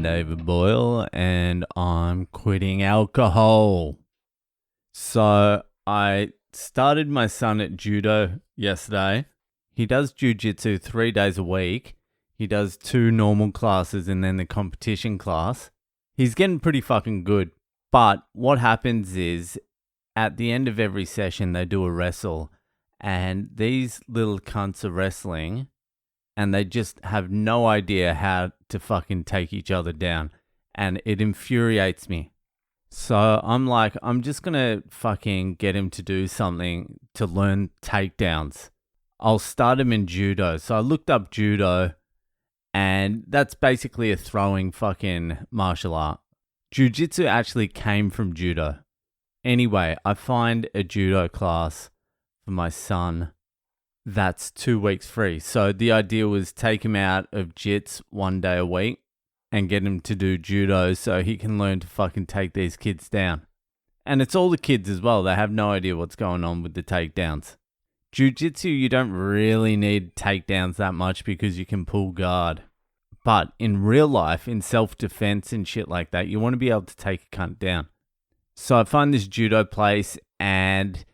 David Boyle, and I'm quitting alcohol. So I started my son at Judo yesterday. He does jiu-jitsu 3 days a week. He does 2 normal classes and then the competition class. He's getting pretty fucking good. But what happens is at the end of every session, they do a wrestle. And these little cunts are wrestling and they just have no idea how to fucking take each other down. And it infuriates me. So I'm like, I'm just going to fucking get him to do something to learn takedowns. I'll start him in judo. So I looked up judo, and that's basically a throwing fucking martial art. Jiu-jitsu actually came from judo. Anyway, I find a judo class for my son that's 2 weeks free. So the idea was take him out of jits 1 day a week and get him to do judo so he can learn to fucking take these kids down. And it's all the kids as well. They have no idea what's going on with the takedowns. Jiu-jitsu, you don't really need takedowns that much because you can pull guard. But in real life, in self-defense and shit like that, you want to be able to take a cunt down. So I find this judo place, and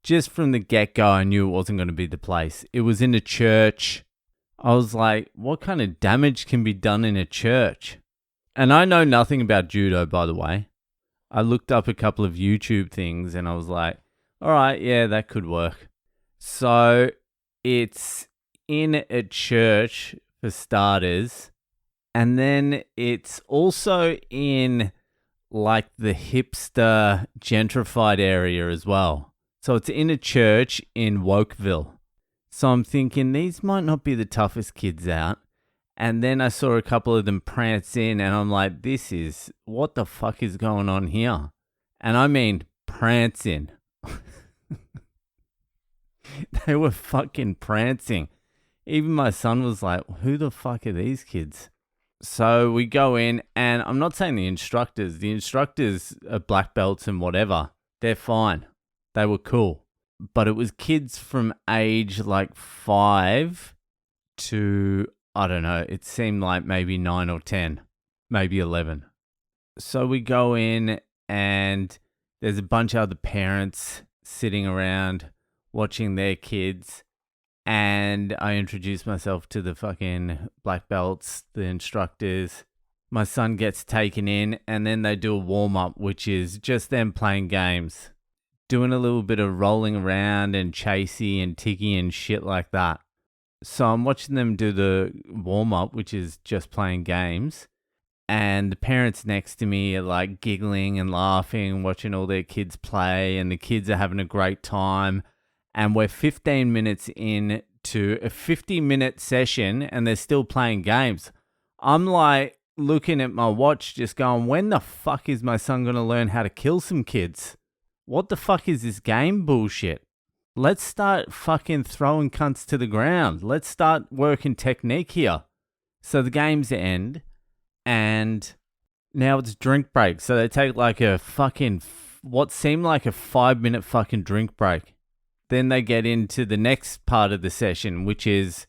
just from the get-go, I knew it wasn't going to be the place. It was in a church. I was like, what kind of damage can be done in a church? And I know nothing about judo, by the way. I looked up a couple of YouTube things, and I was like, all right, yeah, that could work. So it's in a church, for starters. And then it's also in like the hipster gentrified area as well. So it's in a church in Wokeville. So I'm thinking these might not be the toughest kids out. And then I saw a couple of them prance in and I'm like, what the fuck is going on here? And I mean prance in. They were fucking prancing. Even my son was like, who the fuck are these kids? So we go in, and I'm not saying the instructors are black belts and whatever. They're fine. They were cool. But it was kids from age like 5 to, I don't know, it seemed like maybe 9 or 10, maybe 11. So we go in, and there's a bunch of other parents sitting around watching their kids. And I introduce myself to the fucking black belts, the instructors. My son gets taken in, and then they do a warm-up, which is just them playing games. Doing a little bit of rolling around and chasey and ticky and shit like that. So I'm watching them do the warm-up, which is just playing games. And the parents next to me are like giggling and laughing, watching all their kids play, and the kids are having a great time. And we're 15 minutes in to a 50-minute session and they're still playing games. I'm like looking at my watch just going, when the fuck is my son going to learn how to kill some kids? What the fuck is this game bullshit? Let's start fucking throwing cunts to the ground. Let's start working technique here. So the games end and now it's drink break. So they take like a fucking, what seemed like a 5-minute fucking drink break. Then they get into the next part of the session, which is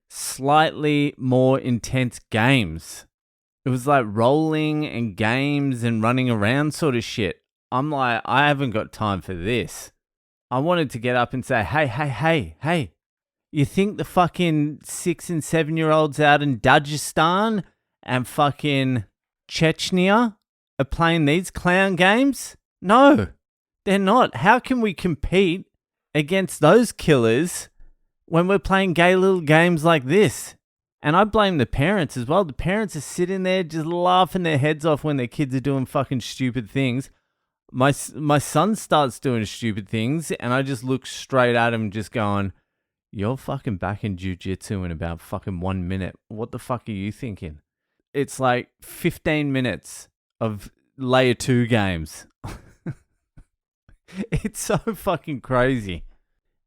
slightly more intense games. It was like rolling and games and running around sort of shit. I'm like, I haven't got time for this. I wanted to get up and say, hey. You think the fucking 6 and 7-year-olds out in Dagestan and fucking Chechnya are playing these clown games? No, they're not. How can we compete against those killers when we're playing gay little games like this? And I blame the parents as well. The parents are sitting there just laughing their heads off when their kids are doing fucking stupid things. My son starts doing stupid things and I just look straight at him just going, you're fucking back in jiu-jitsu in about fucking 1 minute. What the fuck are you thinking? It's like 15 minutes of layer 2 games. It's so fucking crazy.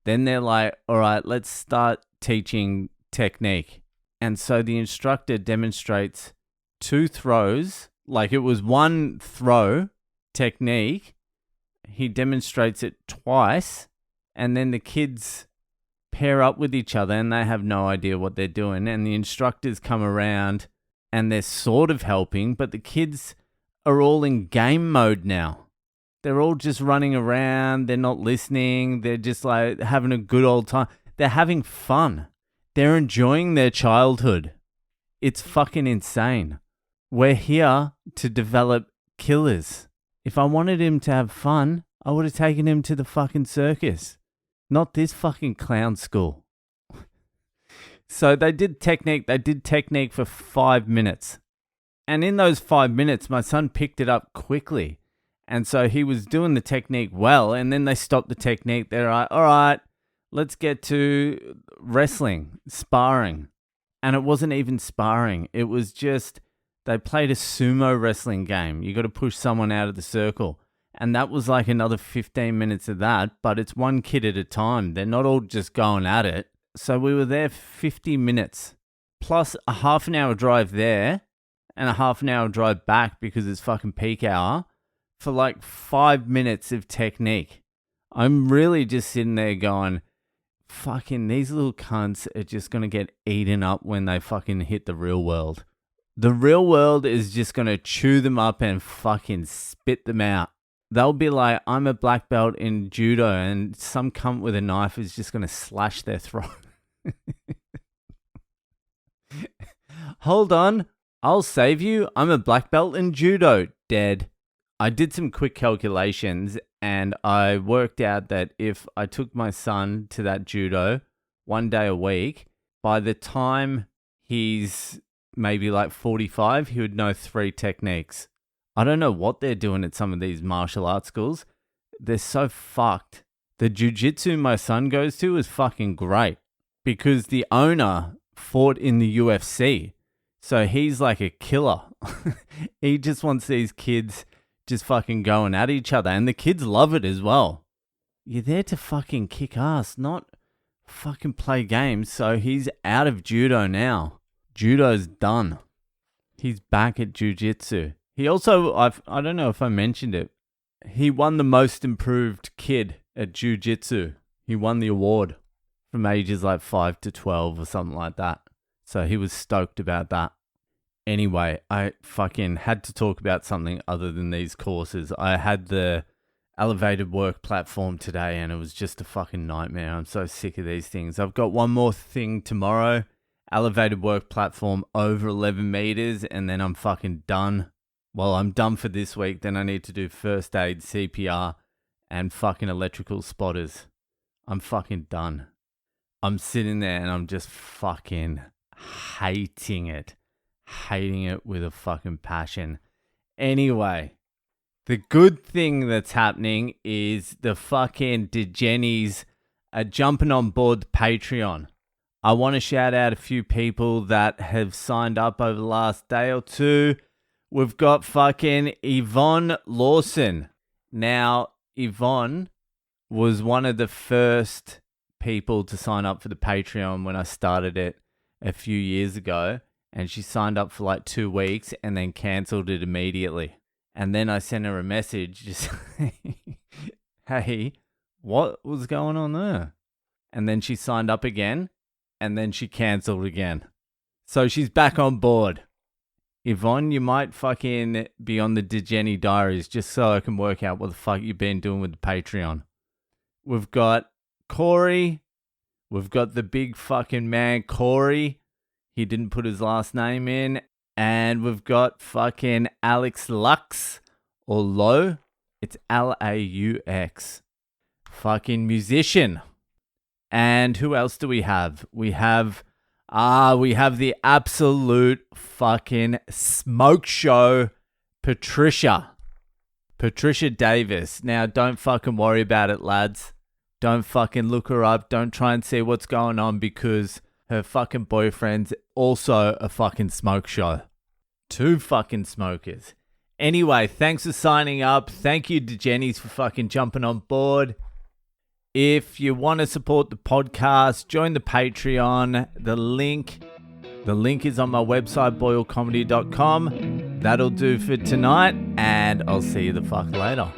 Then they're like, all right, let's start teaching technique. And so the instructor demonstrates 2 throws, like it was 1 throw technique. He demonstrates it twice, and then the kids pair up with each other and they have no idea what they're doing. And the instructors come around and they're sort of helping, but the kids are all in game mode now. They're all just running around. They're not listening. They're just like having a good old time. They're having fun. They're enjoying their childhood. It's fucking insane. We're here to develop killers. If I wanted him to have fun, I would have taken him to the fucking circus. Not this fucking clown school. So they did technique. They did technique for 5 minutes. And in those 5 minutes, my son picked it up quickly. And so he was doing the technique well. And then they stopped the technique. They're like, all right, let's get to wrestling, sparring. And it wasn't even sparring. It was just, they played a sumo wrestling game. You got to push someone out of the circle. And that was like another 15 minutes of that. But it's one kid at a time. They're not all just going at it. So we were there 50 minutes, plus a half an hour drive there and a half an hour drive back because it's fucking peak hour for like 5 minutes of technique. I'm really just sitting there going, fucking these little cunts are just going to get eaten up when they fucking hit the real world. The real world is just going to chew them up and fucking spit them out. They'll be like, I'm a black belt in judo, and some cunt with a knife is just going to slash their throat. Hold on, I'll save you. I'm a black belt in judo. Dead. I did some quick calculations, and I worked out that if I took my son to that judo 1 day a week, by the time he's maybe like 45, he would know 3 techniques. I don't know what they're doing at some of these martial arts schools. They're so fucked. The jiu-jitsu my son goes to is fucking great because the owner fought in the UFC. So he's like a killer. He just wants these kids just fucking going at each other. And the kids love it as well. You're there to fucking kick ass, not fucking play games. So he's out of judo now. Judo's done. He's back at jiu-jitsu. He also, I don't know if I mentioned it, he won the most improved kid at jiu-jitsu. He won the award from ages like 5 to 12 or something like that. So he was stoked about that. Anyway, I fucking had to talk about something other than these courses. I had the elevated work platform today and it was just a fucking nightmare. I'm so sick of these things. I've got one more thing tomorrow. Elevated work platform over 11 meters and then I'm fucking done. Well, I'm done for this week. Then I need to do first aid, CPR, and fucking electrical spotters. I'm fucking done. I'm sitting there and I'm just fucking hating it. Hating it with a fucking passion. Anyway, the good thing that's happening is the fucking degennies are jumping on board the Patreon. I want to shout out a few people that have signed up over the last day or two. We've got fucking Yvonne Lawson. Now, Yvonne was one of the first people to sign up for the Patreon when I started it a few years ago. And she signed up for like 2 weeks and then cancelled it immediately. And then I sent her a message just saying, hey, what was going on there? And then she signed up again and then she cancelled again. So she's back on board. Yvonne, you might fucking be on the Degenny Diaries just so I can work out what the fuck you've been doing with the Patreon. We've got Corey. We've got the big fucking man, Corey. He didn't put his last name in. And we've got fucking Alex Lux or Low. It's Laux. Fucking musician. And who else do we have? We have the absolute fucking smoke show, Patricia Davis. Now, don't fucking worry about it, lads. Don't fucking look her up. Don't try and see what's going on because her fucking boyfriend's also a fucking smoke show. 2 fucking smokers. Anyway, thanks for signing up. Thank you to Jenny's for fucking jumping on board. If you want to support the podcast, join the Patreon. The link is on my website, boylecomedy.com. That'll do for tonight, and I'll see you the fuck later.